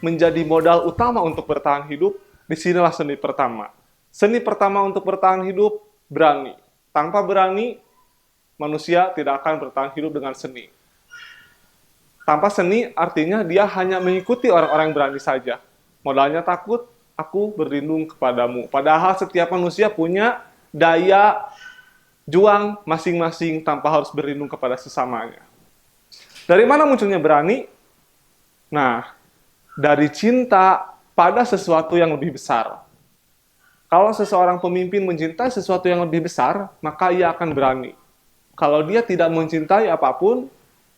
menjadi modal utama untuk bertahan hidup, disinilah seni pertama. Seni pertama untuk bertahan hidup, berani. Tanpa berani, manusia tidak akan bertahan hidup dengan seni. Tanpa seni, artinya dia hanya mengikuti orang-orang yang berani saja. Modalnya takut, aku berlindung kepadamu. Padahal setiap manusia punya daya juang masing-masing tanpa harus berlindung kepada sesamanya. Dari mana munculnya berani? Nah, dari cinta pada sesuatu yang lebih besar. Kalau seseorang pemimpin mencintai sesuatu yang lebih besar, maka ia akan berani. Kalau dia tidak mencintai apapun,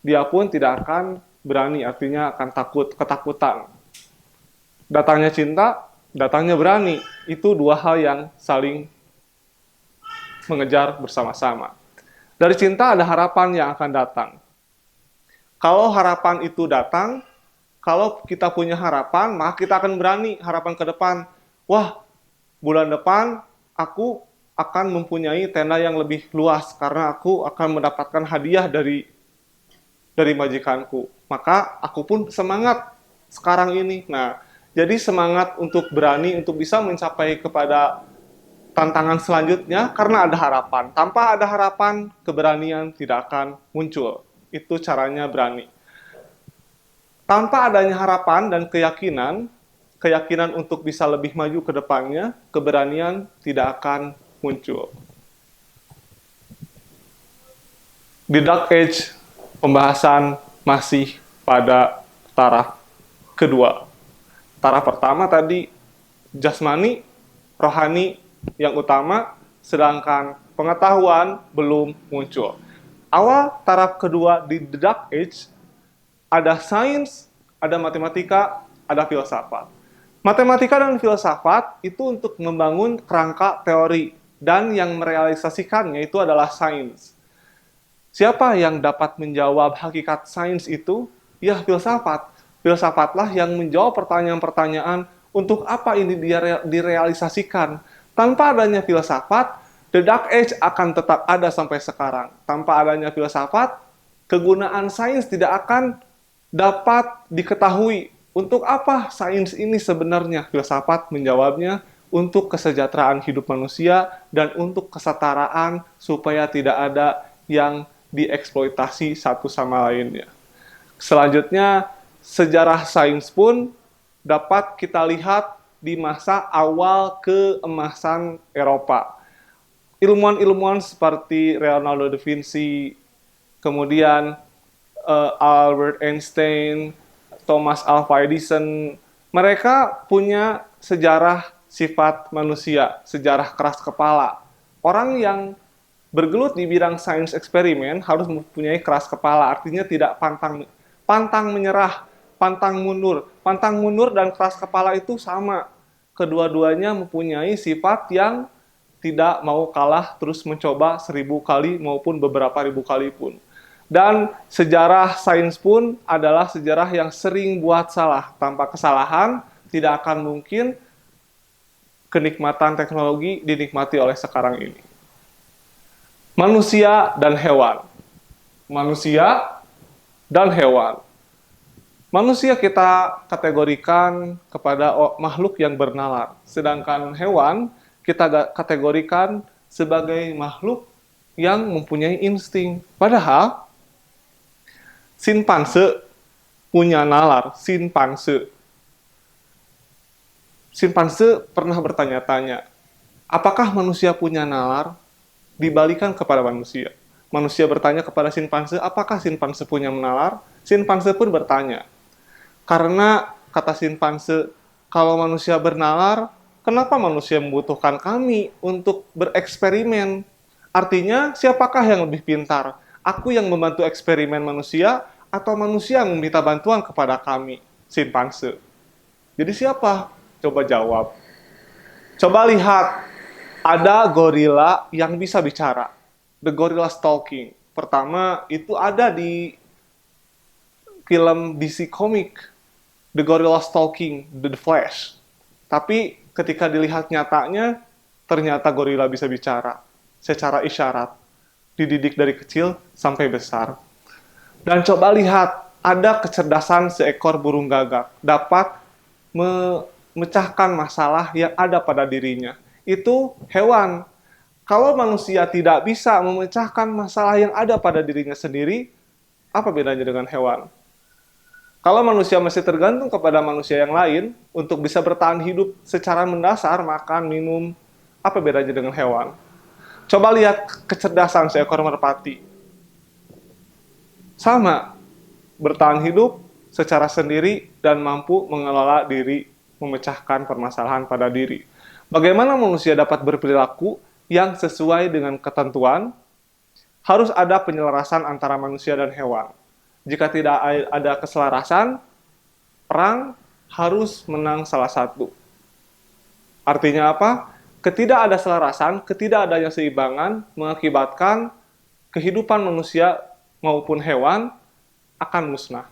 dia pun tidak akan berani, artinya akan takut, ketakutan. Datangnya cinta, datangnya berani. Itu dua hal yang saling mengejar bersama-sama. Dari cinta ada harapan yang akan datang. Kalau harapan itu datang, kalau kita punya harapan, maka kita akan berani harapan ke depan. Wah, bulan depan aku akan mempunyai tenda yang lebih luas karena aku akan mendapatkan hadiah dari majikanku. Maka aku pun semangat sekarang ini. Nah, jadi semangat untuk berani untuk bisa mencapai kepada tantangan selanjutnya karena ada harapan. Tanpa ada harapan, keberanian tidak akan muncul. Itu caranya berani. Tanpa adanya harapan dan keyakinan untuk bisa lebih maju ke depannya, keberanian tidak akan muncul. Di Dark Age, pembahasan masih pada taraf kedua. Taraf pertama tadi, jasmani, rohani yang utama, sedangkan pengetahuan belum muncul. Awal taraf kedua di The Dark Age, ada sains, ada matematika, ada filsafat. Matematika dan filsafat itu untuk membangun kerangka teori, dan yang merealisasikannya itu adalah sains. Siapa yang dapat menjawab hakikat sains itu? Ya, filsafat. Filsafatlah yang menjawab pertanyaan-pertanyaan untuk apa ini direalisasikan. Tanpa adanya filsafat, The Dark Age akan tetap ada sampai sekarang. Tanpa adanya filsafat, kegunaan sains tidak akan dapat diketahui. Untuk apa sains ini sebenarnya? Filsafat menjawabnya untuk kesejahteraan hidup manusia dan untuk kesetaraan supaya tidak ada yang dieksploitasi satu sama lainnya. Selanjutnya, sejarah sains pun dapat kita lihat di masa awal keemasan Eropa. Ilmuwan-ilmuwan seperti Leonardo da Vinci, kemudian Albert Einstein, Thomas Alva Edison, mereka punya sejarah sifat manusia, sejarah keras kepala. Orang yang bergelut di bidang sains eksperimen harus mempunyai keras kepala, artinya tidak pantang menyerah, pantang mundur. Pantang mundur dan keras kepala itu sama. Kedua-duanya mempunyai sifat yang tidak mau kalah, terus mencoba 1000 kali maupun beberapa ribu kali pun. Dan sejarah sains pun adalah sejarah yang sering buat salah. Tanpa kesalahan, tidak akan mungkin kenikmatan teknologi dinikmati oleh sekarang ini. Manusia dan hewan. Manusia dan hewan. Manusia kita kategorikan kepada makhluk yang bernalar, sedangkan hewan kita kategorikan sebagai makhluk yang mempunyai insting. Padahal simpanse punya nalar, simpanse. Simpanse pernah bertanya-tanya, apakah manusia punya nalar? Dibalikan kepada manusia. Manusia bertanya kepada simpanse, apakah simpanse punya nalar? Simpanse pun bertanya. Karena kata simpanse, kalau manusia bernalar, kenapa manusia membutuhkan kami untuk bereksperimen? Artinya, siapakah yang lebih pintar? Aku yang membantu eksperimen manusia, atau manusia yang meminta bantuan kepada kami, simpanse? Jadi siapa? Coba jawab. Coba lihat, ada gorila yang bisa bicara. The Gorilla Talking. Pertama, itu ada di film DC Comic, The Gorilla Talking, The Flash. Tapi ketika dilihat nyatanya, ternyata gorila bisa bicara secara isyarat, dididik dari kecil sampai besar. Dan coba lihat, ada kecerdasan seekor burung gagak, dapat memecahkan masalah yang ada pada dirinya. Itu hewan. Kalau manusia tidak bisa memecahkan masalah yang ada pada dirinya sendiri, apa bedanya dengan hewan? Kalau manusia masih tergantung kepada manusia yang lain untuk bisa bertahan hidup secara mendasar, makan, minum, apa bedanya dengan hewan? Coba lihat kecerdasan seekor merpati. Sama, bertahan hidup secara sendiri dan mampu mengelola diri, memecahkan permasalahan pada diri. Bagaimana manusia dapat berperilaku yang sesuai dengan ketentuan? Harus ada penyelarasan antara manusia dan hewan. Jika tidak ada keselarasan, perang harus menang salah satu. Artinya apa? Ketidakadaselarasan, ketidakadanya seimbangan mengakibatkan kehidupan manusia maupun hewan akan musnah.